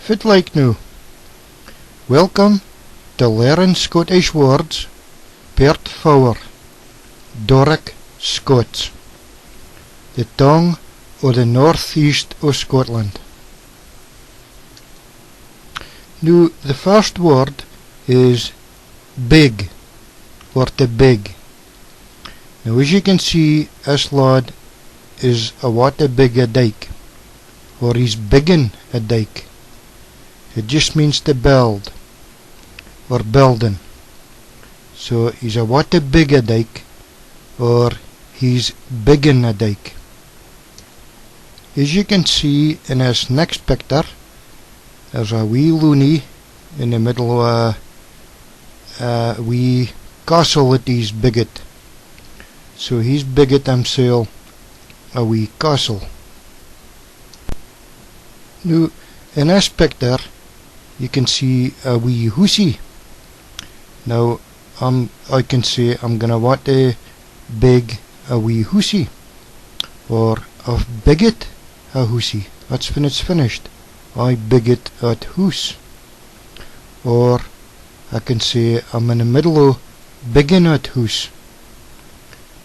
fit like nu. Welcome to Learn Scottish Words, Part 4, Doric, Scots, the tongue of the northeast of Scotland. Now, the first word is big, or to big. Now, as you can see, this lad is a what a big a dike, or he's biggin a dike. It just means to build, or building. So he's a what a big a dike, or he's biggin a dike. As you can see in this next picture, there's a wee Loonie in the middle of a wee castle that he's biggit. So he's biggit himself a wee castle. Now, in this picture, you can see a wee hoosie. Now, I can say I'm gonna want to big a wee hoosie, or I've biggit a hoosie. That's when it's finished. I biggit at hoose. Or I can say I'm in the middle of biggin at hoose.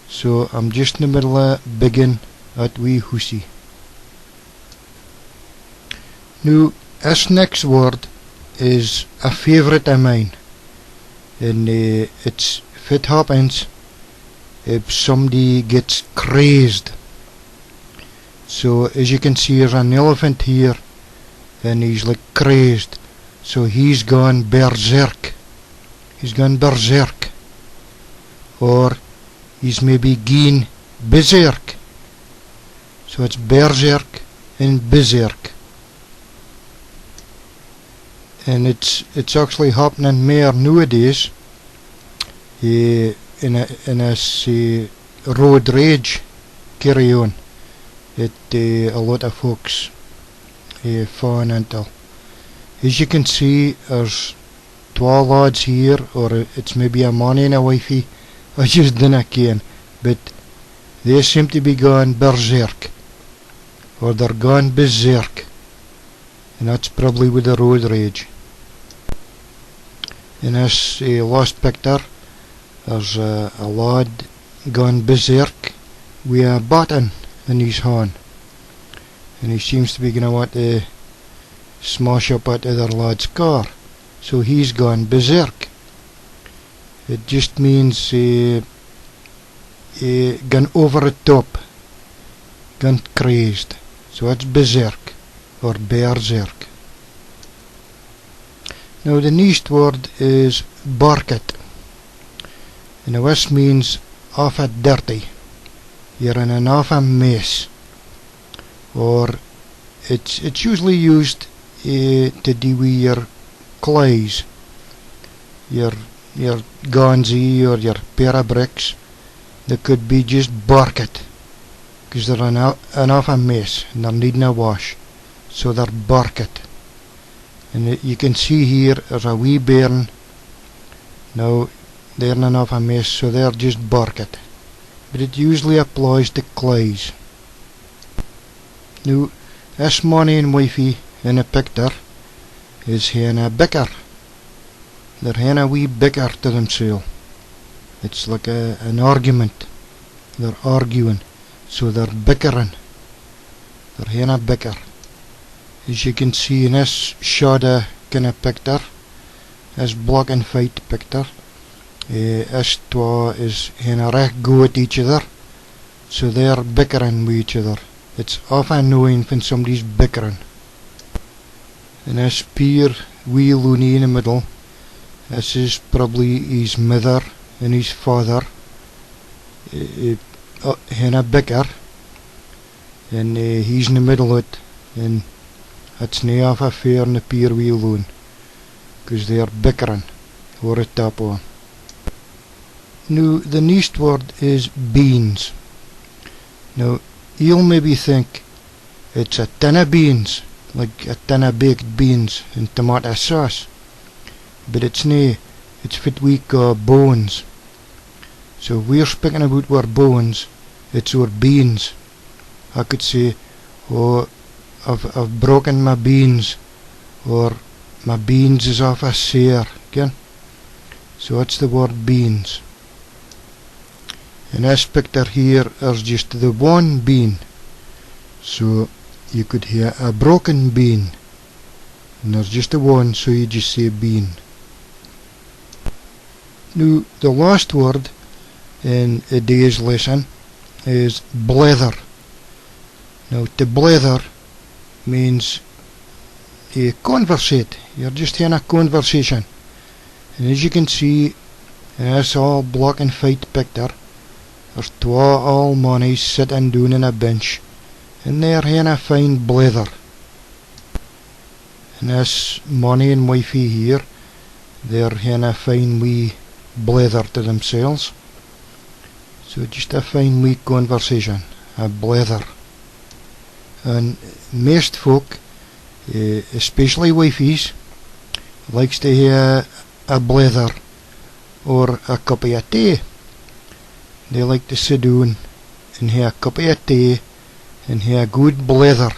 So I'm just in the middle of biggin at wee hoosie. Now, this next word is a favourite of mine, and it's if it happens if somebody gets crazed. So as you can see, there's an elephant here and he's like crazed, so he's gone berserk. He's gone berserk, or he's maybe Gan Berserk. So it's berserk and Bizerk. And it's actually happening more nowadays in a road rage carry on that a lot of folks fall into. As you can see, there's 12 lads here, or it's maybe a man and a wifey, I just dinna ken, but they seem to be gone berserk, or they're gone bizerk, and that's probably with the road rage. In this last picture, there's a lad gone berserk with a baton in his hand, and he seems to be going to want to smash up that other lad's car, so he's gone berserk. It just means gone over the top, gone crazed. So it's berserk, or berserk. Now the next word is barket, and this means awful dirty. You're in an awful mess, or it's usually used to do with your clays, your ganzi or your pair of bricks. They could be just barket, because they're an awful mess and they're needing a wash, so they're barket. And you can see here there's a wee bairn. Now they're in an awful mess, so they're just barket, but it usually applies to clays. Now this man and wifey in a picture is having a bicker. They're having a wee bicker to themselves. It's like an argument. They're arguing, so they're bickering. They're having a bicker. As you can see in this shadow kind of picture, this black and white picture, this two is having a recht go at each other, so they're bickering with each other. It's awful annoying when somebody's bickering. And this poor wee Loonie in the middle, this is probably his mother and his father having a bicker, and he's in the middle of it, and it's not awful fair on the poor wee Loon, because they're bickering over the top of him. Now the next word is beans. Now you'll maybe think it's a tin of beans, like a tin of baked beans and tomato sauce, but it's not. It's what we call bones. So if we're speaking about our bones, it's our beans. I could say, oh, I've broken my beans, or my beans is off a sear, ken? So it's the word beans. In this picture here is just the one bean. So you could hear a broken bean. And there's just a one, so you just say bean. Now, the last word in a day's lesson is Bleyther. Now, to Bleyther means conversate. You're just having a conversation. And as you can see in this all black and white picture, there's two old monies sitting down in a bench, and they're having a fine Bleyther. And this money and wifey here, they're having a fine wee Bleyther to themselves. So just a fine wee conversation, a Bleyther. And most folk, especially wifeys, likes to hear a Bleyther or a cuppie of tea. They like to sit down and hear a cuppie of tea and hear a good Bleyther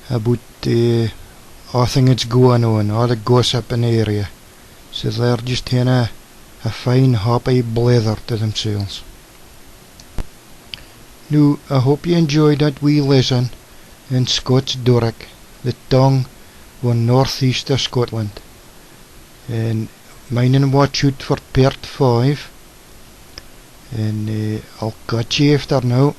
about everything that's going on, all the gossip in the area. So they're just having a fine happy Bleyther to themselves. Now, I hope you enjoyed that wee lesson in Scots Doric, the tongue of northeast of Scotland. And mine and watch out for part 5. And I'll catch you after now.